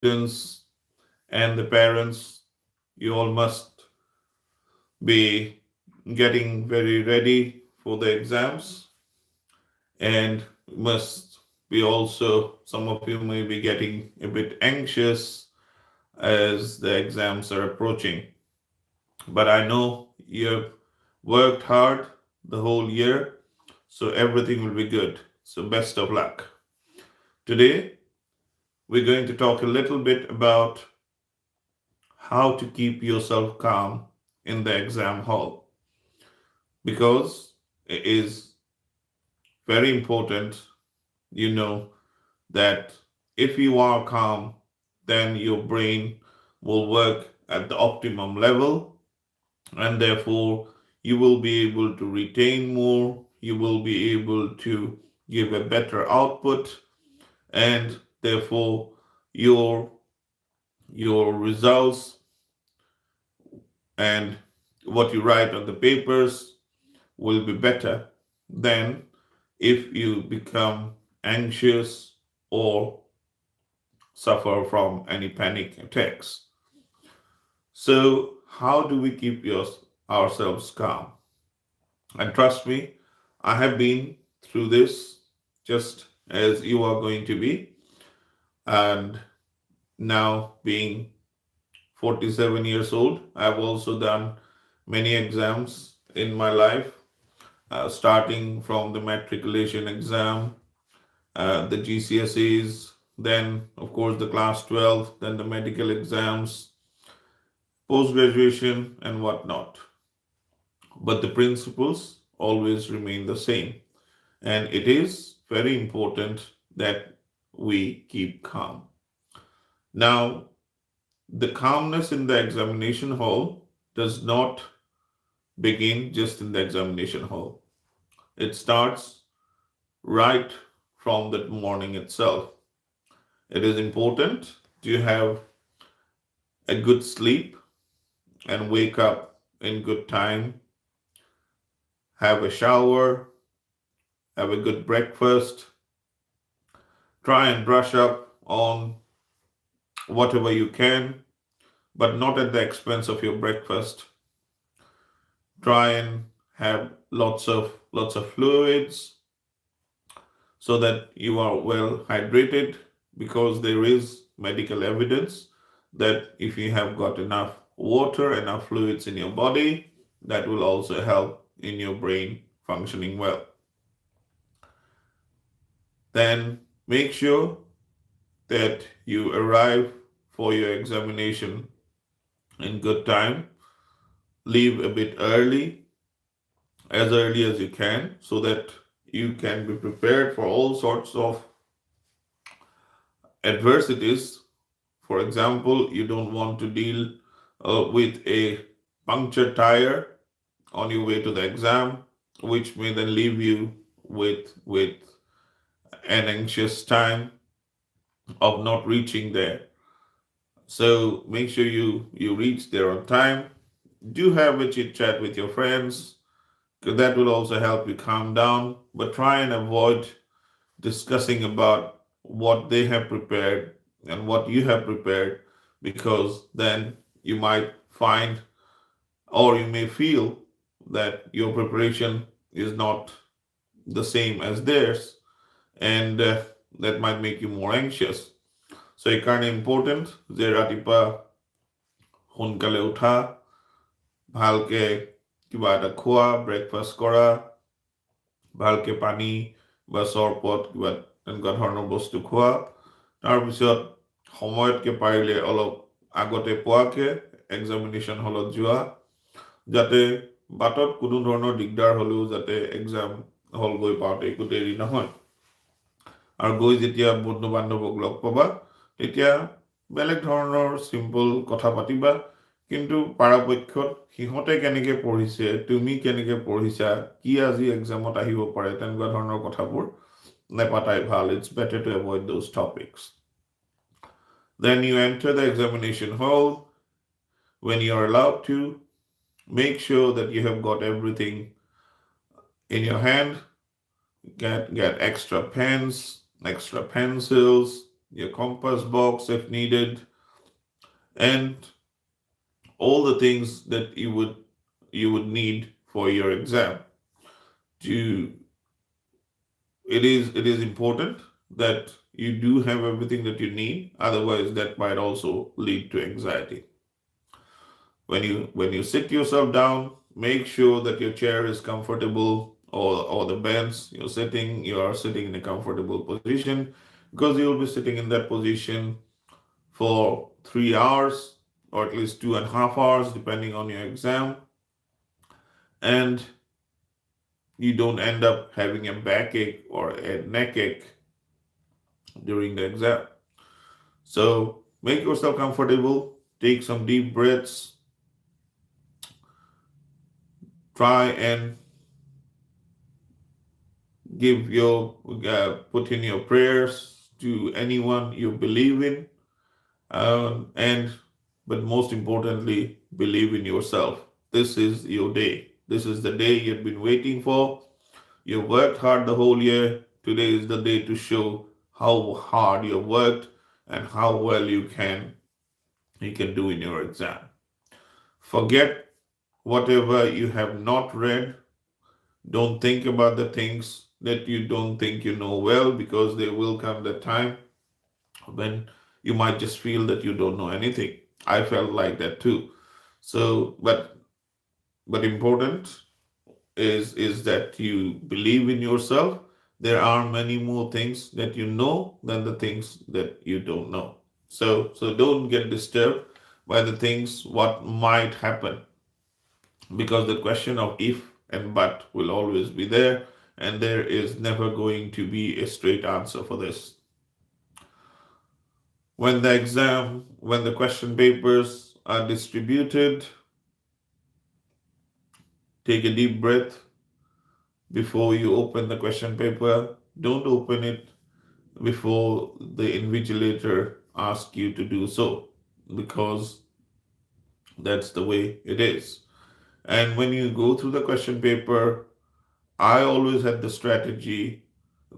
students and the parents, you all must be getting very ready for the exams and must be also, some of you may be getting a bit anxious as the exams are approaching. But I know you have worked hard the whole year, so everything will be good. So, best of luck. Today, we're going to talk a little bit about how to keep yourself calm in the exam hall because it is very important, you know, that if you are calm, then your brain will work at the optimum level, and therefore you will be able to retain more, you will be able to give a better output, and therefore your your results and what you write on the papers will be better than if you become anxious or suffer from any panic attacks. So, how do we keep ourselves calm? And trust me, I have been through this just as you are going to be. And now, being 47 years old, I've also done many exams in my life, starting from the matriculation exam, the GCSEs, then, of course, the class 12, then the medical exams, post graduation, and whatnot. But the principles always remain the same. And it is very important that we keep calm. Now, the calmness in the examination hall does not begin just in the examination hall. It starts right from that morning itself. It is important to have a good sleep and wake up in good time, have a shower, have a good breakfast, try and brush up on whatever you can, but not at the expense of your breakfast. Try and have lots of fluids so that you are well hydrated, because there is medical evidence that if you have got enough water, enough fluids in your body, that will also help in your brain functioning well. Then make sure that you arrive for your examination in good time. Leave a bit early, as early as you can, so that you can be prepared for all sorts of adversities. For example, you don't want to deal with a punctured tire on your way to the exam, which may then leave you with an anxious time of not reaching there. So make sure you reach there on time. Do have a chit chat with your friends, because that will also help you calm down. But try and avoid discussing about what they have prepared and what you have prepared, because then you might find, or you may feel, that your preparation is not the same as theirs, and that might make you more anxious. So এইকাৰণে important যে ৰাতিপুৱা সোনকালে উঠা, ভালকে কিবা এটা খোৱা, breakfast কৰা, ভালকে পানী বা চৰবত কিবা তেনেকুৱা ধৰণৰ বস্তু খোৱা, তাৰপিছত সময়তকে পাৰিলে অলপ আগতে পোৱাকে এক্সামিনেশ্যন হলত যোৱা, যাতে বাটত কোনো ধৰণৰ দিগদাৰ হ'লেও যাতে এক্সাম হল গৈ পাওঁতে একো দেৰি নহয়। আৰু গৈ যেতিয়া বন্ধু বান্ধৱক লগ পাবা, তেতিয়া বেলেগ ধৰণৰ চিম্পল কথা পাতিবা, কিন্তু পৰাপক্ষত সিহঁতে কেনেকৈ পঢ়িছে, তুমি কেনেকৈ পঢ়িছা, কি আজি এক্সামত আহিব পাৰে, তেনেকুৱা ধৰণৰ কথাবোৰ নেপাতাই ভাল। It's better to avoid those topics. Then you enter the examination hall. When you are allowed to, make sure that you have got everything in your hand. Get extra pens, extra pencils, your compass box if needed, and all the things that you would need for your exam. To it is important that you do have everything that you need, otherwise that might also lead to anxiety. When you sit yourself down, make sure that your chair is comfortable, or the bench you are sitting in a comfortable position, because you'll be sitting in that position for 3 hours, or at least 2.5 hours depending on your exam, and you don't end up having a backache or a neck ache during the exam. So make yourself comfortable, take some deep breaths, try and put in your prayers to anyone you believe in, and but most importantly, believe in yourself. This is your day. This is the day you've been waiting for. You worked hard the whole year. Today is the day to show how hard you worked and how well you can do in your exam. Forget whatever you have not read. Don't think about the things that you don't think you know well, because there will come the time when you might just feel that you don't know anything. I felt like that too. So, but important is that you believe in yourself. There are many more things that you know than the things that you don't know. So don't get disturbed by the things what might happen, because the question of if and but will always be there, and there is never going to be a straight answer for this. When the question papers are distributed, take a deep breath before you open the question paper. Don't open it before the invigilator asks you to do so, because that's the way it is. And when you go through the question paper, I always had the strategy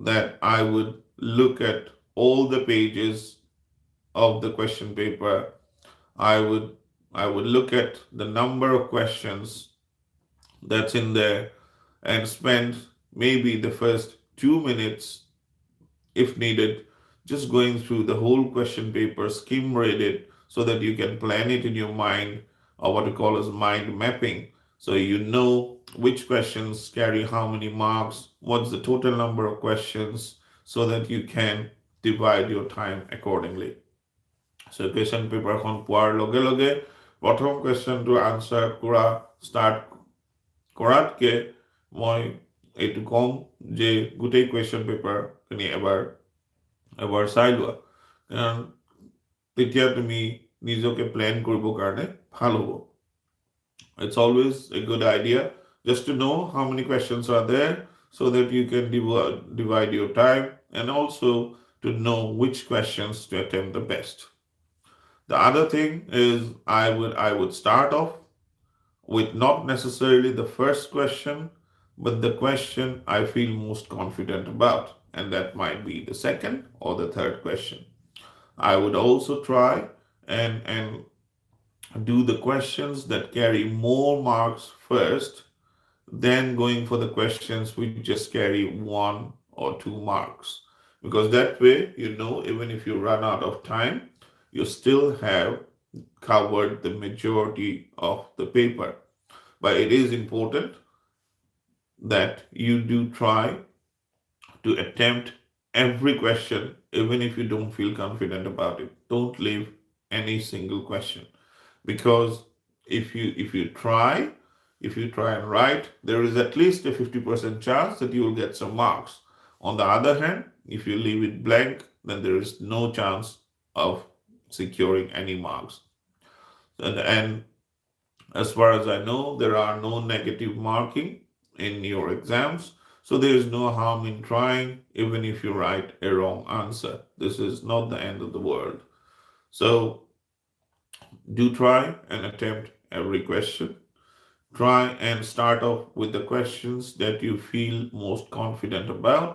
that I would look at all the pages of the question paper. I would I would look at the number of questions that's in there, and spend maybe the first 2 minutes, if needed, just going through the whole question paper, skim read it, so that you can plan it in your mind, or what we call as mind mapping. So you know which questions carry how many marks, what's the total number of questions, so that you can divide your time accordingly. So question পেপাৰখন পোৱাৰ লগে লগে প্ৰথম কুৱেশ্যনটো answer কৰা start কৰাতকে মই এইটো ক'ম যে গোটেই কুৱেশ্যন পেপাৰখিনি এবাৰ চাই লোৱা, কাৰণ তেতিয়া তুমি নিজকে প্লেন কৰিবৰ কাৰণে ভাল হ'ব. It's always a good idea just to know how many questions are there, so that you can divide your time, and also to know which questions to attempt the best. The other thing is I would start off with not necessarily the first question, but the question I feel most confident about, and that might be the second or the third question. I would also try and do the questions that carry more marks first, then going for the questions which just carry 1 or 2 marks. Because that way, even if you run out of time, you still have covered the majority of the paper. But it is important that you do try to attempt every question, even if you don't feel confident about it. Don't leave any single question, because if you try and write, there is at least a 50% chance that you will get some marks. On the other hand, if you leave it blank, then there is no chance of securing any marks. And as far as I know, there are no negative marking in your exams. So there is no harm in trying, even if you write a wrong answer. This is not the end of the world. So do try and attempt every question. Try and start off with the questions that you feel most confident about,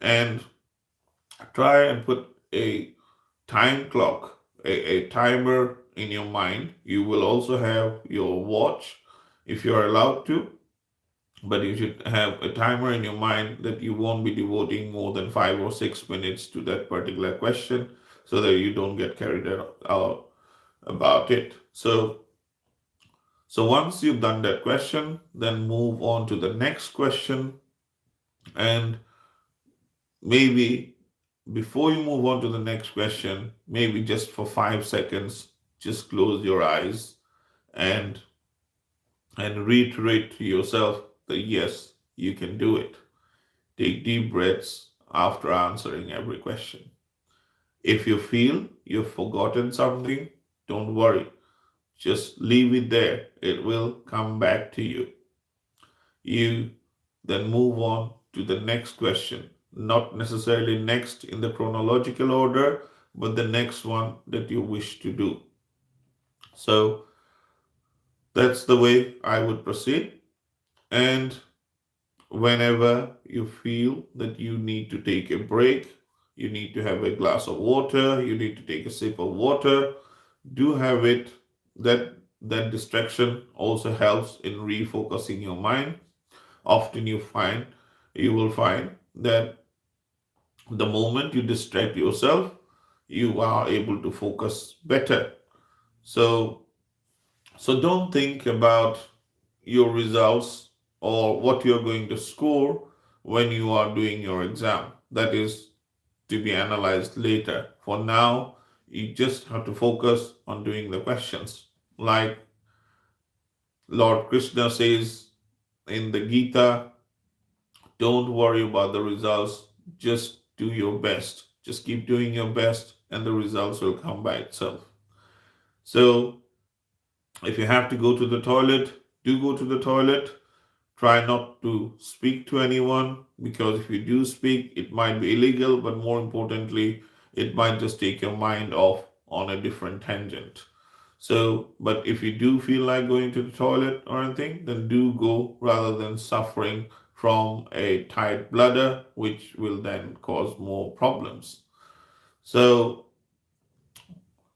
and try and put a time clock, a timer in your mind. You will also have your watch if you're allowed to, but you should have a timer in your mind that you won't be devoting more than 5 or 6 minutes to that particular question so that you don't get carried out about it. So once you've done that question, then move on to the next question. And maybe before you move on to the next question, maybe just for 5 seconds, just close your eyes and reiterate to yourself that yes, you can do it. Take deep breaths after answering every question. If you feel you've forgotten something, don't worry. Just leave it there. It will come back to you. You then move on to the next question. Not necessarily next in the chronological order, but the next one that you wish to do. So that's the way I would proceed. And whenever you feel that you need to take a break, you need to have a glass of water, you need to take a sip of water, do have it. That distraction also helps in refocusing your mind. Often you will find that the moment you distract yourself, you are able to focus better. So don't think about your results or what you're going to score when you are doing your exam. That is to be analyzed later. For now, you just have to focus on doing the questions. Like Lord Krishna says in the Gita, don't worry about the results, just do your best. Just keep doing your best, and the results will come by itself. So, if you have to go to the toilet, do go to the toilet. Try not to speak to anyone because if you do speak, it might be illegal, but more importantly, it might just take your mind off on a different tangent. So, but if you do feel like going to the toilet or anything, then do go rather than suffering from a tight bladder, which will then cause more problems. So,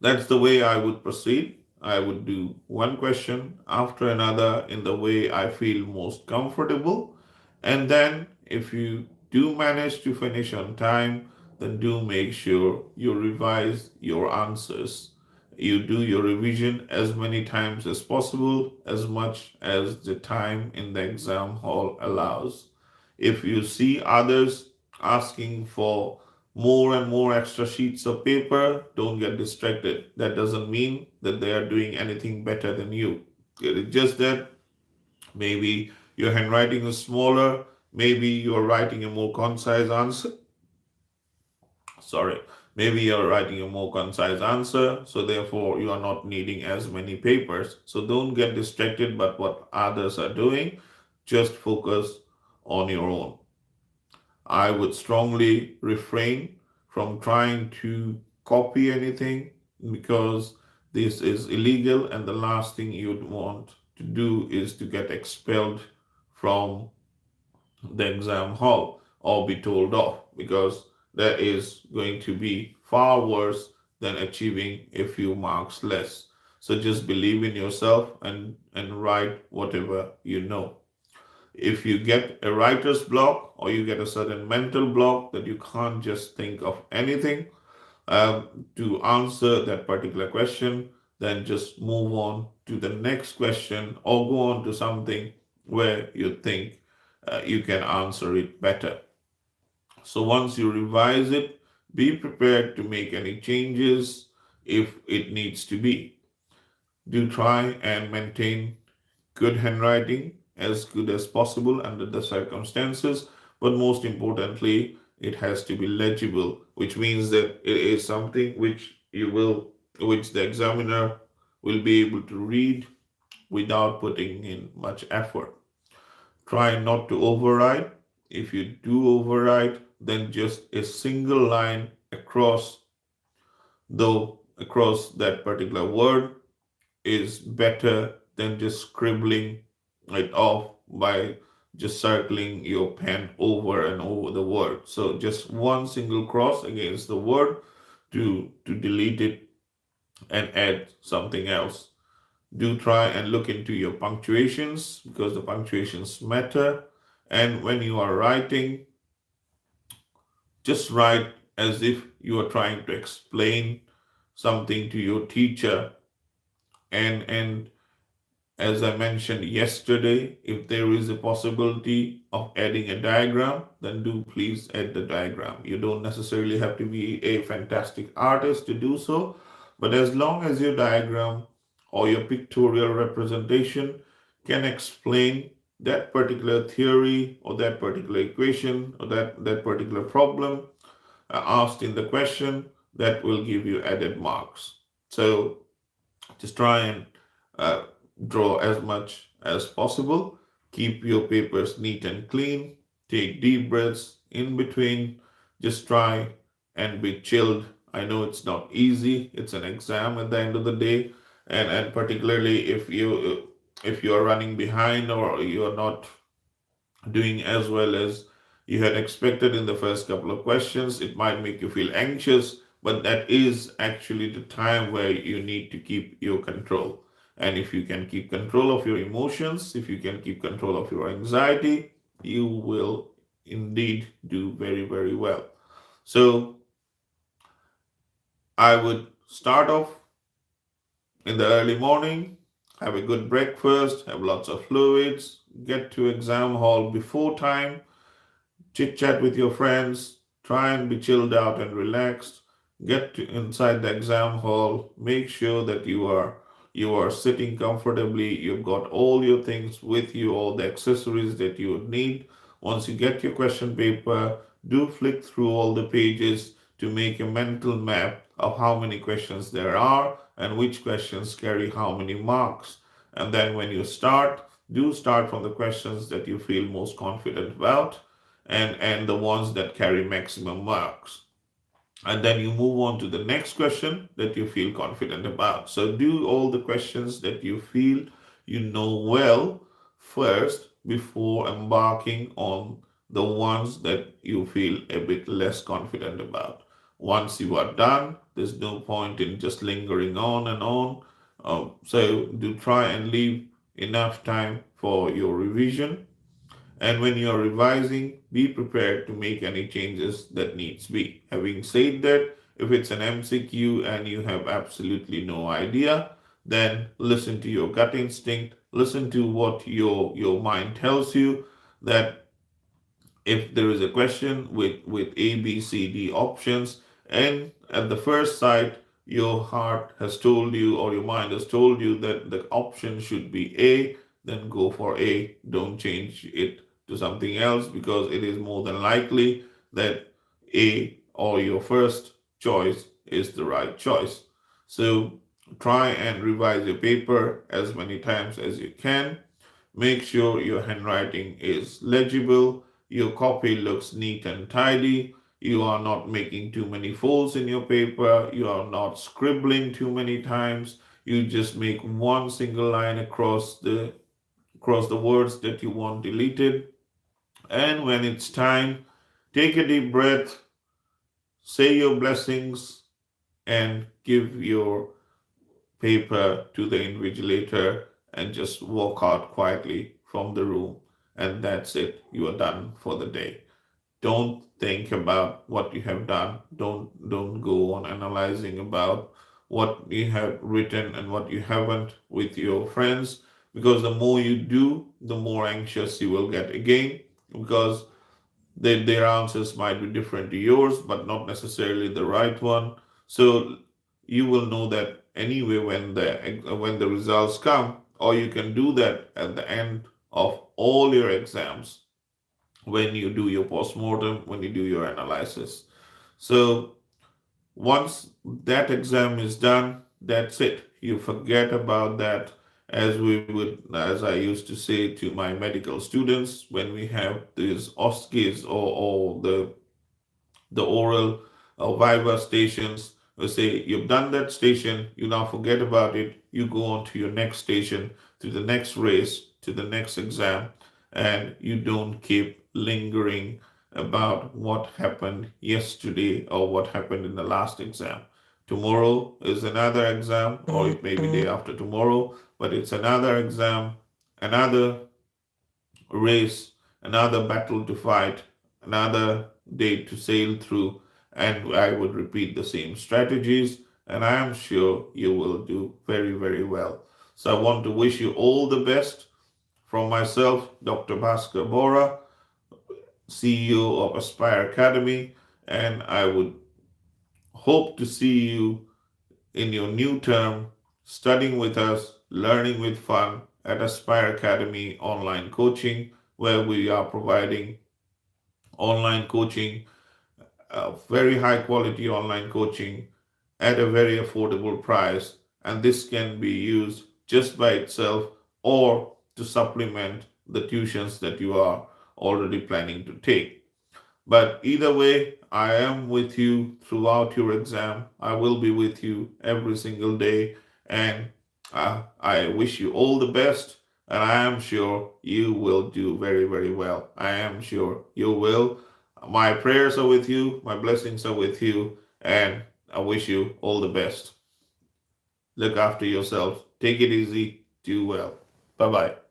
that's the way I would proceed. I would do one question after another in the way I feel most comfortable. And then, if you do manage to finish on time, then do make sure you revise your answers. You do your revision as many times as possible, as much as the time in the exam hall allows. If you see others asking for more and more extra sheets of paper, don't get distracted. That doesn't mean that they are doing anything better than you. It is just that maybe your handwriting is smaller, maybe you're writing a more concise answer. Sorry, maybe you're writing a more concise answer, so therefore you are not needing as many papers. So don't get distracted by what others are doing, just focus on your own. I would strongly refrain from trying to copy anything because this is illegal, and the last thing you'd want to do is to get expelled from the exam hall or be told off because that is going to be far worse than achieving a few marks less. So just believe in yourself and write whatever you know. If you get a writer's block or you get a certain mental block that you can't just think of anything to answer that particular question, then just move on to the next question or go on to something where you think you can answer it better. So once you revise it, be prepared to make any changes if it needs to be. Do try and maintain good handwriting as good as possible under the circumstances, but most importantly, it has to be legible, which means that it is something which the examiner will be able to read without putting in much effort. Try not to overwrite. If you do overwrite, then just a single line across that particular word is better than just scribbling it off by just circling your pen over and over the word. So just one single cross against the word to delete it and add something else. Do try and look into your punctuations because the punctuations matter. And when you are writing, just write as if you are trying to explain something to your teacher. And as I mentioned yesterday, if there is a possibility of adding a diagram, then do please add the diagram. You don't necessarily have to be a fantastic artist to do so, but as long as your diagram or your pictorial representation can explain that particular theory or that particular equation or that particular problem asked in the question, that will give you added marks. So just try and uh, draw as much as possible. Keep your papers neat and clean. Take deep breaths in between. Just try and be chilled. I know it's not easy. It's an exam at the end of the day, and particularly if you are running behind or you are not doing as well as you had expected in the first couple of questions, it might make you feel anxious, but that is actually the time where you need to keep your control. And if you can keep control of your emotions, if you can keep control of your anxiety, you will indeed do very, very well. So I would start off in the early morning, have a good breakfast, have lots of fluids, get to exam hall before time, chit chat with your friends, try and be chilled out and relaxed, get to inside the exam hall, make sure that you are sitting comfortably, you've got all your things with you, all the accessories that you would need. Once you get your question paper, do flick through all the pages to make a mental map of how many questions there are and which questions carry how many marks. And then when you start, do start from the questions that you feel most confident about and the ones that carry maximum marks. And then you move on to the next question that you feel confident about. So do all the questions that you feel you know well first before embarking on the ones that you feel a bit less confident about. Once you are done, there's no point in just lingering on and on. So do try and leave enough time for your revision, and when you are revising, be prepared to make any changes that needs be. Having said that, if it's an MCQ and you have absolutely no idea, then listen to your gut instinct, listen to what your mind tells you, that if there is a question with A, B, C, D options, and at the first sight, your heart has told you or your mind has told you that the option should be A, then go for A. Don't change it to something else because it is more than likely that A or your first choice is the right choice. So try and revise your paper as many times as you can. Make sure your handwriting is legible, your copy looks neat and tidy, you are not making too many folds in your paper, you are not scribbling too many times, you just make one single line across the words that you want deleted. And when it's time, take a deep breath, say your blessings, and give your paper to the invigilator and just walk out quietly from the room. And that's it. You are done for the day. Don't think about what you have done. Don't go on analyzing about what you have written and what you haven't with your friends, because the more you do, the more anxious you will get again, because their answers might be different to yours, but not necessarily the right one. So you will know that anyway when the results come, or you can do that at the end of all your exams when you do your postmortem, when you do your analysis. So once that exam is done, that's it. You forget about that. As I used to say to my medical students, when we have these OSCEs or the oral viva stations, we say you've done that station, you now forget about it, you go on to your next station, to the next race, to the next exam, and you don't keep lingering about what happened yesterday or what happened in the last exam. Tomorrow is another exam, or it may be day after tomorrow, but it's another exam, another race, another battle to fight, another day to sail through, and I would repeat the same strategies, and I am sure you will do very, very well. So I want to wish you all the best from myself, Dr. Bhaskar Bora, CEO of Aspire Academy, and I would hope to see you in your new term studying with us, learning with fun at Aspire Academy online coaching, where we are providing online coaching, very high quality online coaching at a very affordable price. And this can be used just by itself or to supplement the tuitions that you are already planning to take. But either way, I am with you throughout your exam. I will be with you every single day. And I wish you all the best. And I am sure you will do very, very well. I am sure you will. My prayers are with you. My blessings are with you. And I wish you all the best. Look after yourself. Take it easy. Do well. Bye bye.